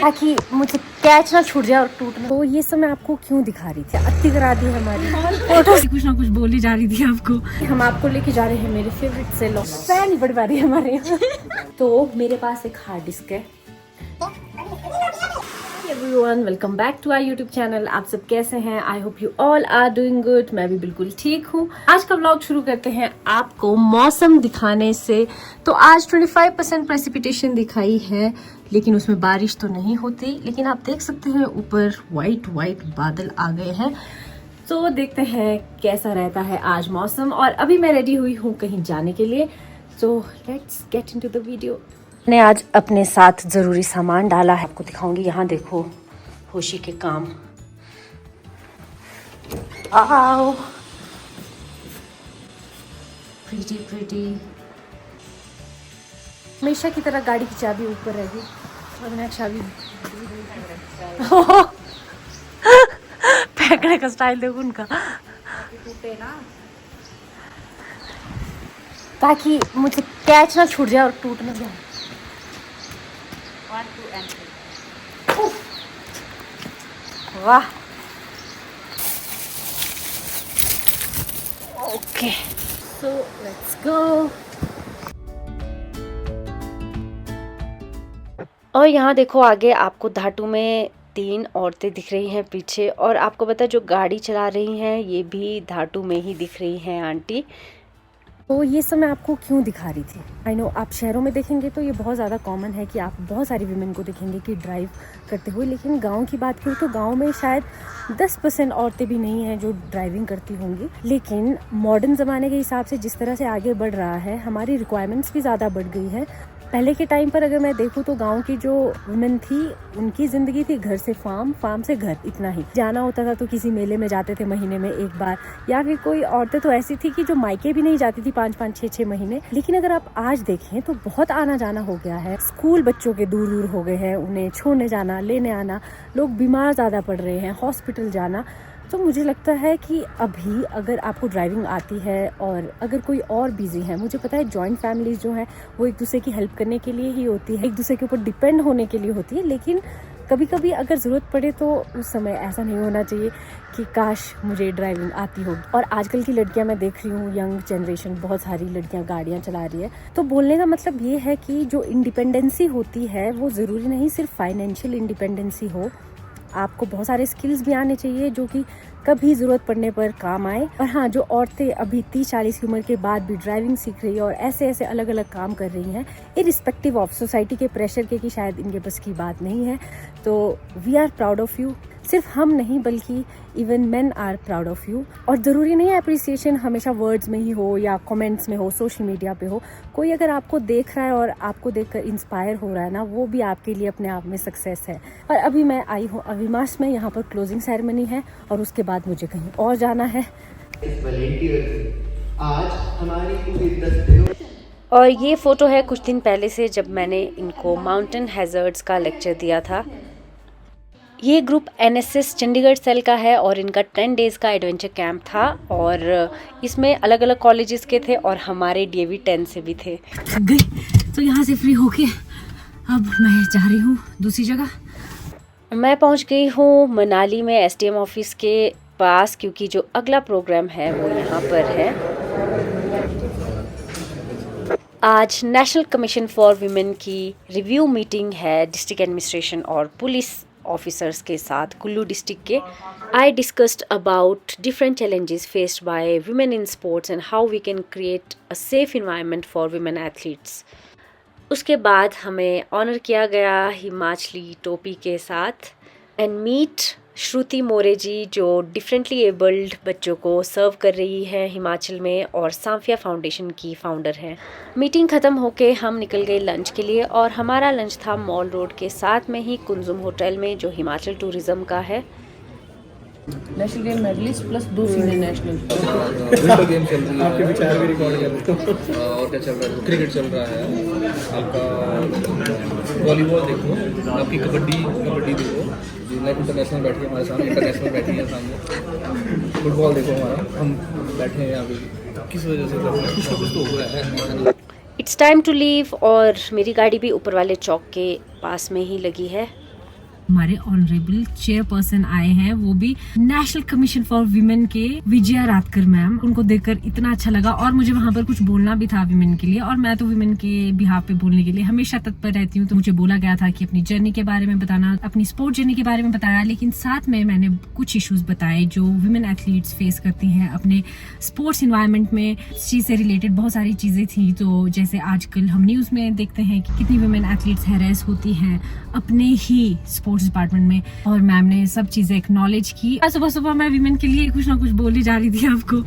ताकि मुझे कैच ना छूट जाए और टूटना। तो ये सब मैं आपको क्यों दिखा रही थी, अति करा दी हमारी फोटो। कुछ ना कुछ बोली जा रही थी आपको। हम आपको लेके जा रहे हैं मेरे फेवरेट से लो फैन ही बड़ी बारी हमारे यहाँ। तो मेरे पास एक हार्ड डिस्क है। Everyone, welcome back to our YouTube channel. आप सब कैसे हैं? I hope you all are doing good. मैं भी बिल्कुल ठीक हूँ। आज का व्लॉग शुरू करते हैं आपको मौसम दिखाने से। तो आज 25% प्रेसिपिटेशन दिखाई है, लेकिन उसमें बारिश तो नहीं होती। लेकिन आप देख सकते हैं ऊपर वाइट बादल आ गए हैं। तो देखते हैं कैसा रहता है आज मौसम। और अभी मैं रेडी हुई हूँ कहीं जाने के लिए। So let's get into the video. मैंने आज अपने साथ ज़रूरी सामान डाला है, आपको दिखाऊंगी। यहाँ देखो होशी के काम। आओ, प्रीटी। हमेशा की तरह गाड़ी की चाबी ऊपर रहेगी और मैं चाबी फेंकने का स्टाइल देखो उनका, ताकि मुझे कैच ना छूट जाए और टूट ना जाए। 1, 2 and 3। वाह, ओके, सो लेट्स गो। और यहाँ देखो आगे आपको धातु में 3 औरतें दिख रही हैं पीछे। और आपको पता है जो गाड़ी चला रही हैं ये भी धातु में ही दिख रही हैं आंटी। तो ये सब मैं आपको क्यों दिखा रही थी। आई नो आप शहरों में देखेंगे तो ये बहुत ज़्यादा कॉमन है कि आप बहुत सारी वीमेन को देखेंगे कि ड्राइव करते हुए। लेकिन गांव की बात करें तो गांव में शायद 10% औरतें भी नहीं हैं जो ड्राइविंग करती होंगी। लेकिन मॉडर्न ज़माने के हिसाब से जिस तरह से आगे बढ़ रहा है, हमारी रिक्वायरमेंट्स भी ज़्यादा बढ़ गई है। पहले के टाइम पर अगर मैं देखूँ तो गांव की जो वुमेन थी उनकी ज़िंदगी थी घर से फार्म, फार्म से घर, इतना ही। जाना होता था तो किसी मेले में जाते थे महीने में एक बार, या फिर कोई औरतें तो ऐसी थी कि जो मायके भी नहीं जाती थी 5-5, 6-6 महीने। लेकिन अगर आप आज देखें तो बहुत आना जाना हो गया है। स्कूल बच्चों के दूर दूर हो गए हैं, उन्हें छोड़ने जाना, लेने आना, लोग बीमार ज़्यादा पड़ रहे हैं, हॉस्पिटल जाना। तो मुझे लगता है कि अभी अगर आपको ड्राइविंग आती है और अगर कोई और बिजी है, मुझे पता है जॉइंट फैमिलीज जो हैं वो एक दूसरे की हेल्प करने के लिए ही होती है, एक दूसरे के ऊपर डिपेंड होने के लिए होती है। लेकिन कभी कभी अगर ज़रूरत पड़े तो उस समय ऐसा नहीं होना चाहिए कि काश मुझे ड्राइविंग आती होगी। और आजकल की लड़कियां मैं देख रही हूँ, यंग जनरेशन, बहुत सारी लड़कियां गाड़ियां चला रही है। तो बोलने का मतलब ये है कि जो इंडिपेंडेंसी होती है वो ज़रूरी नहीं सिर्फ फाइनेंशियल इंडिपेंडेंसी हो। आपको बहुत सारे स्किल्स भी आने चाहिए जो कि कभी ज़रूरत पड़ने पर काम आए। और हाँ, जो औरतें अभी 30-40 की उम्र के बाद भी ड्राइविंग सीख रही है और ऐसे ऐसे अलग अलग काम कर रही हैं, इरिस्पेक्टिव ऑफ सोसाइटी के प्रेशर के कि शायद इनके बस की बात नहीं है, तो we are proud of you. सिर्फ हम नहीं बल्कि even men are proud of you. और ज़रूरी नहीं है अप्रिसिएशन हमेशा वर्ड्स में ही हो या कमेंट्स में हो, सोशल मीडिया पे हो। कोई अगर आपको देख रहा है और आपको देखकर इंस्पायर हो रहा है ना, वो भी आपके लिए अपने आप में सक्सेस है। और अभी मैं आई हूँ अविमाश में, यहाँ पर क्लोजिंग सेरेमनी है और उसके बाद मुझे कहीं और जाना है। आज हमारी और ये फ़ोटो है कुछ दिन पहले से जब मैंने इनको माउंटेन हैज़र्ड्स का लेक्चर दिया था। ये ग्रुप NSS चंडीगढ़ सेल का है और इनका 10 डेज़ का एडवेंचर कैंप था। और इसमें अलग अलग कॉलेजेस के थे और हमारे DAV 10 से भी थे। गई तो यहाँ से फ्री होके अब मैं जा रही हूँ दूसरी जगह। मैं पहुँच गई हूँ मनाली में SDM ऑफिस के पास, क्योंकि जो अगला प्रोग्राम है वो यहाँ पर है। आज नेशनल कमीशन फॉर वीमेन की रिव्यू मीटिंग है डिस्ट्रिक्ट एडमिनिस्ट्रेशन और पुलिस ऑफिसर्स के साथ कुल्लू डिस्ट्रिक्ट के। I discussed about different challenges faced by women in sports and how we can create a safe environment for women athletes. उसके बाद हमें honour किया गया हिमाचली टोपी के साथ एंड मीट श्रुति मोरे जी, जो डिफरेंटली एबल्ड बच्चों को सर्व कर रही है हिमाचल में और सांफिया फाउंडेशन की फाउंडर हैं। मीटिंग ख़त्म होके हम निकल गए लंच के लिए और हमारा लंच था मॉल रोड के साथ में ही कुंजुम होटल में, जो हिमाचल टूरिज़्म का है। National game medalist plus 2 senior national game चल रही है, आपके विचार भी रिकॉर्ड कर रहे हो। और क्या चल रहा है? क्रिकेट चल रहा है, आपका वॉलीबॉल देखो, आपकी कबड्डी देखो, जिन्हें इंटरनेशनल बैठी है हमारे सामने, इंटरनेशनल बैठी है सामने। फुटबॉल देखो हमारा, हम बैठे हैं यहाँ पे, किस वजह से कुछ ना कुछ तो हो रहा है। इट्स टाइम टू लीव और मेरी गाड़ी भी ऊपर वाले चौक के पास में ही लगी है। हमारे ऑनरेबल चेयरपर्सन आए हैं, वो भी नेशनल कमीशन फॉर वीमेन के विजया रातकर मैम। उनको देखकर इतना अच्छा लगा और मुझे वहाँ पर कुछ बोलना भी था वीमेन के लिए, और मैं तो वीमेन के बिहाफ पे बोलने के लिए हमेशा तत्पर रहती हूँ। तो मुझे बोला गया था कि अपनी जर्नी के बारे में बताना, अपनी स्पोर्ट जर्नी के बारे में बताया, लेकिन साथ में मैंने कुछ इश्यूज बताए जो वीमेन एथलीट्स फेस करती हैं अपने स्पोर्ट्स इन्वायरमेंट में। इस चीज से रिलेटेड बहुत सारी चीजें थी, तो जैसे आजकल हम न्यूज में देखते हैं कि कितनी वीमेन एथलीट्स हैरेस होती हैं अपने ही स्पोर्ट्स डिपार्टमेंट में, और मैम ने सब चीजें एक्नॉलेज की। सुबह सुबह मैं वीमेन के लिए कुछ ना कुछ बोली जा रही थी आपको।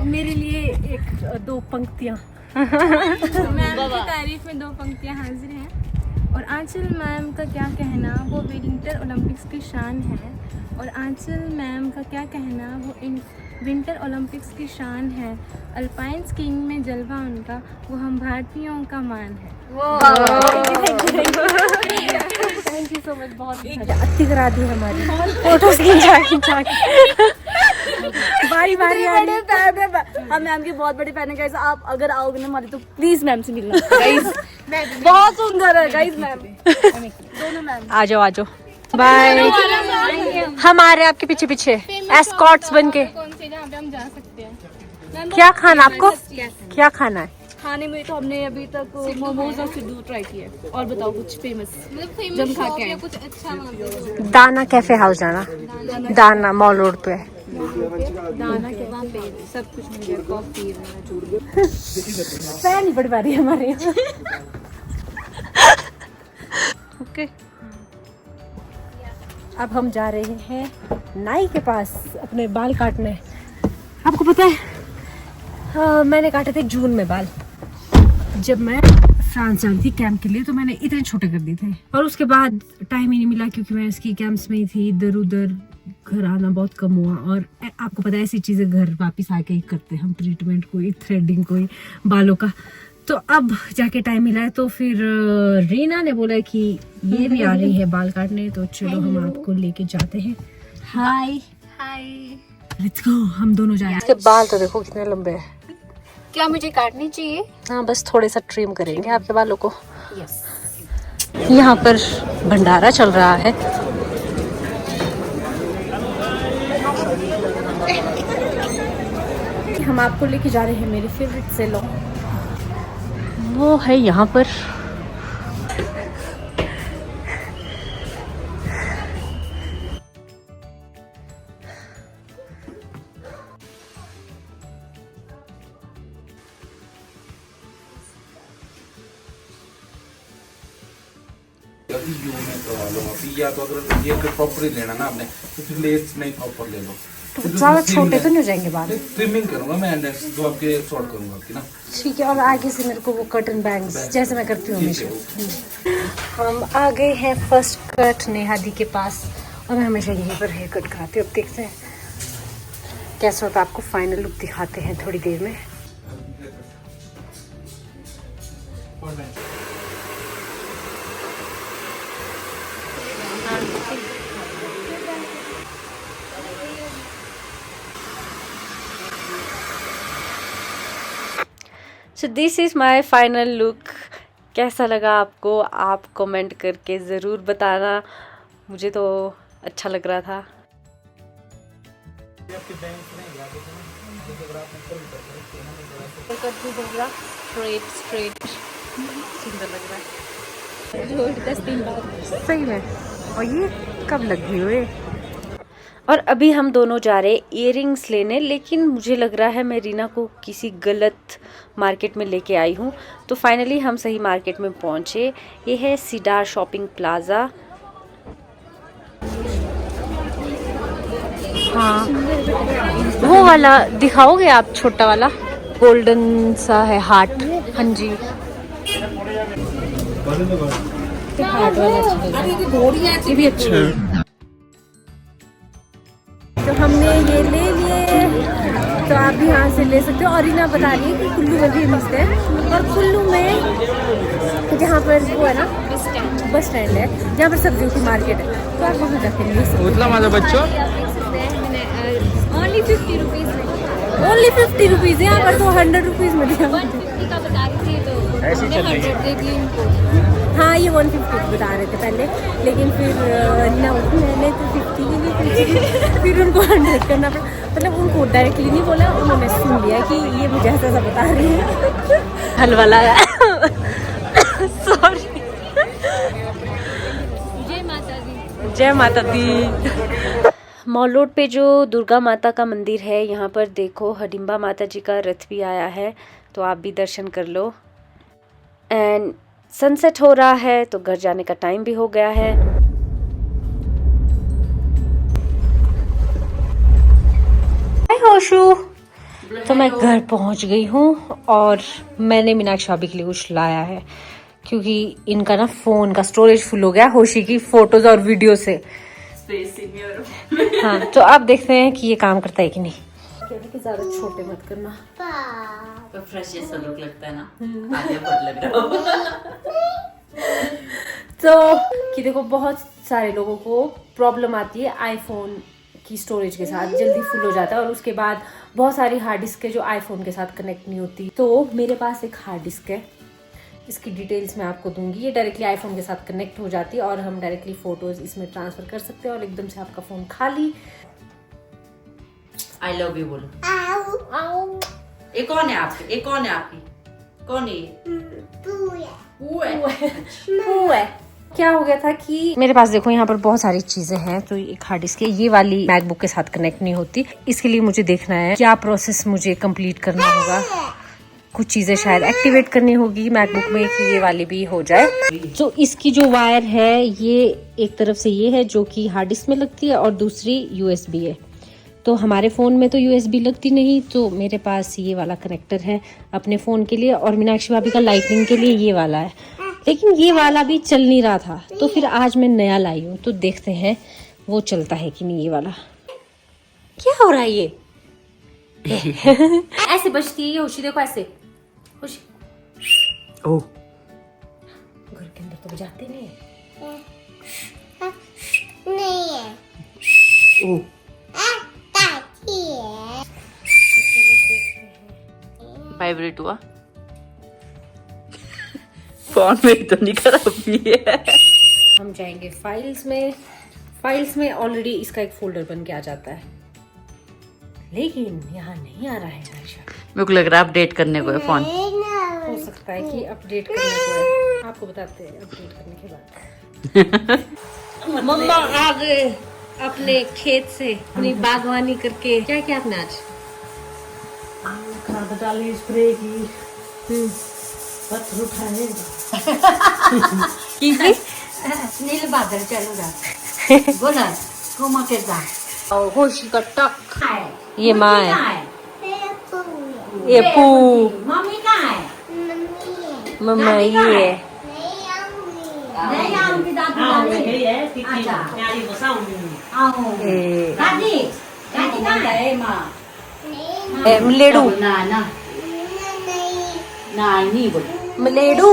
मेरे लिए एक दो पंक्तियाँ मैम की तारीफ में 2 पंक्तियाँ हाजिर हैं। और आंचल मैम का क्या कहना, वो विंटर ओलंपिक्स की शान है। और आंचल मैम का क्या कहना, वो विंटर ओलंपिक्स की शान है। अल्पाइन स्कीइंग में जलवा उनका, वो हम भारतीयों का मान है। Thank you so much. बहुत अति करा दी हमारी फोटोज खींचा बारी बारी हम मैम के बहुत बड़े फैन है गाइस। आप अगर आओगे ना हमारी तो प्लीज मैम से मिलना गाइस। बहुत सुंदर है गाइस मैम, दोनों मैम। आ जाओ बाय। हम आ रहे हैं आपके पीछे पीछे एस्कॉर्ट्स बन के। कौन से जहाँ पे हम जा सकते हैं? क्या खाना आपको, क्या खाना है? खाने में तो हमने अभी तक मोमोज और सिड्डू ट्राई किया है। और बताओ कुछ फेमस मतलब जब खा के आए। कुछ अच्छा वहाँ पे। दाना कैफे हाउस जाना, दाना मॉल रोड पे। दाना के वहाँ पे सब कुछ मिल गया, कॉफी फैन नहीं पड़ पा रही हमारे यहाँ। ओके, अब हम जा रहे हैं नाई के पास अपने बाल काटने। आपको पता है मैंने काटे थे जून में बाल, जब मैं फ्रांस जाती थी कैंप के लिए, तो मैंने इतने छोटे कर दिए थे। और उसके बाद टाइम ही नहीं मिला क्योंकि मैं इसकी कैंप्स में ही थी, इधर उधर घर आना बहुत कम हुआ। और आपको पता है ऐसी चीज़ें घर वापस आके ही करते हैं हम, ट्रीटमेंट कोई थ्रेडिंग कोई बालों का। तो अब जाके टाइम मिला है, तो फिर रीना ने बोला कि ये भी आ रही है बाल काटने, तो चलो हम आपको लेके जाते हैं। हाय लेट्स गो, हम दोनों जाए। इसके बाल तो देखो कितने लंबे हैं। क्या मुझे काटनी चाहिए? हाँ, बस थोड़े सा ट्रिम करेंगे आपके बालों को। यहाँ पर भंडारा चल रहा है। हम आपको लेके जा रहे हैं मेरी फेवरेट सैलून, वो है यहाँ पर। अभी यू में करवा लो अभी, या तो अगर ये प्रॉपर लेना ना आपने तो फिर लेस नहीं प्रॉपर ले लो। तो ज़्यादा छोटे तो नहीं हो जाएंगे बाल? ट्रिमिंग करूंगा मैं, जो आपके शॉर्ट करूंगा आपकी ना। ठीक है, और आगे से मेरे को वो कटन बैंग्स जैसे मैं करती हूँ हमेशा। हम आ गए हैं फर्स्ट कट नेहा दी के पास, और मैं हमेशा यहीं पर हेयर कट कराती हूँ। अब देखते हैं कैसा होता है, आपको फाइनल लुक दिखाते हैं थोड़ी देर में। So this is my final look. कैसा लगा आपको, आप कमेंट करके ज़रूर बताना। मुझे तो अच्छा लग रहा था। स्ट्रेट सुंदर लग रहा है सही में। और ये कब लगी हुए? और अभी हम दोनों जा रहे इयररिंग्स लेने, लेकिन मुझे लग रहा है मैं रीना को किसी गलत मार्केट में लेके आई हूँ। तो फाइनली हम सही मार्केट में पहुँचे। ये है सीडार शॉपिंग प्लाज़ा। हाँ, वो वाला दिखाओगे आप, छोटा वाला गोल्डन सा है हार्ट। हाँ जी, ये भी अच्छा है। तो हमने ये ले लिए, तो आप भी यहाँ से ले सकते हो। और रीना बता रही है कि कुल्लू में भी मिलते हैं, और कुल्लू में जहाँ पर वो है ना बस स्टैंड है, जहाँ पर सब्जियों की मार्केट है, तो आप वहाँ जाके ले सकते हैं। ओनली 50 रुपीज़ में ओनली 50 रुपीज़, यहाँ पर तो 100 रुपीज़ में दिया। 150 का बता रही थी तो ऐसी चल रही है। 100 दे दी इनको। हाँ ये 150 बता रहे थे पहले, लेकिन फिर ना मैंने तो 50 की भी फिर उनको 100 करना पड़ा। मतलब उनको डायरेक्टली नहीं बोला, उन्होंने सुन लिया कि ये मुझे ऐसा ऐसा बता रही है। हलवा लाया सॉरी। जय माता दी। जय माता दी। मॉल रोड पे जो दुर्गा माता का मंदिर है, यहाँ पर देखो हडिम्बा माता जी का रथ भी आया है, तो आप भी दर्शन कर लो। एंड सनसेट हो रहा है तो घर जाने का टाइम भी हो गया है। हाय होशु, तो मैं घर पहुंच गई हूँ और मैंने मीनाक्षी भाभी के लिए कुछ लाया है, क्योंकि इनका ना फोन का स्टोरेज फुल हो गया होशी की फोटोज और वीडियो से। हाँ, तो अब देखते हैं कि ये काम करता है कि नहीं। कि ज्यादा छोटे मत करना, तो फ्रेश जैसा लुक लगता है ना, आगे बहुत लग रहा हो। तो कि देखो बहुत सारे लोगों को प्रॉब्लम आती है आईफोन की स्टोरेज के साथ, जल्दी फुल हो जाता है और उसके बाद बहुत सारी हार्ड डिस्क है जो आईफोन के साथ कनेक्ट नहीं होती। तो मेरे पास एक हार्ड डिस्क है, इसकी डिटेल्स मैं आपको दूंगी। ये डायरेक्टली आईफोन के साथ कनेक्ट हो जाती है और हम डायरेक्टली फोटोज इसमें ट्रांसफर कर सकते हैं और एकदम से आपका फोन खाली। आई लव यू बोलो। ये कौन है आपकी? ये कौन है आपकी? कौन है ये? वो है। क्या हो गया था कि मेरे पास देखो यहाँ पर बहुत सारी चीजें हैं, तो एक हार्ड डिस्क है, ये वाली मैकबुक के साथ कनेक्ट नहीं होती। इसके लिए मुझे देखना है क्या प्रोसेस मुझे कंप्लीट करना होगा। कुछ चीजें शायद एक्टिवेट करनी होगी मैकबुक में कि ये वाली भी हो जाए। तो इसकी जो वायर है, ये एक तरफ से ये है जो कि हार्ड डिस्क में लगती है और दूसरी USB है। तो हमारे फ़ोन में तो USB लगती नहीं, तो मेरे पास ये वाला कनेक्टर है अपने फ़ोन के लिए, और मीनाक्षी भाभी का लाइटनिंग के लिए ये वाला है। लेकिन ये वाला भी चल नहीं रहा था, तो फिर आज मैं नया लाई हूँ, तो देखते हैं वो चलता है कि नहीं। ये वाला क्या हो रहा है ये ऐसे बजती है ये होशी, देखो ऐसे होशी। ओह, घर के अंदर तो बजाते नहीं है। ओह, वाइब्रेट हुआ। फोन में तो नहीं खराबी है। हम जाएंगे फाइल्स में। फाइल्स में ऑलरेडी इसका एक फोल्डर बन के आ जाता है, लेकिन यहाँ नहीं आ रहा है आयशा। मेरे को लग रहा है अपडेट करने को है फोन। हो सकता है कि अपडेट करने को है, आपको बताते हैं अपडेट करने के बाद। मम्मा आ गए अपने खेत से, अपनी बागवानी करके। क्या किया आपने आज? खाद डाली, स्प्रे की, पत्थर उठाए। नील बादल चलूगा बोला घुमा के जा। और होशी का टक, ये माँ है, ये पू, मम्मी कहाँ है? मम्मा ये है। नहीं आऊंगी दादी है। अच्छा प्यारी बसाऊंगी। आऊंगी ए, दादी, दादी कहाँ है? माँ मलेडू, ना ना नहीं बोल मलेडू।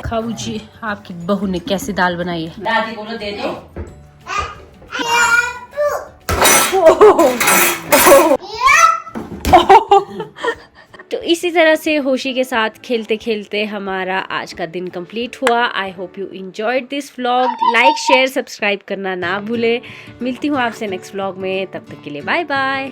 खाऊ जी, आपकी बहू ने कैसी दाल बनाई है? दादी बोलो दे दो। तो इसी तरह से होशी के साथ खेलते खेलते हमारा आज का दिन कंप्लीट हुआ। आई hope you enjoyed this vlog. Like share subscribe करना ना भूले। मिलती हूँ आपसे नेक्स्ट व्लॉग में, तब तक के लिए बाय बाय।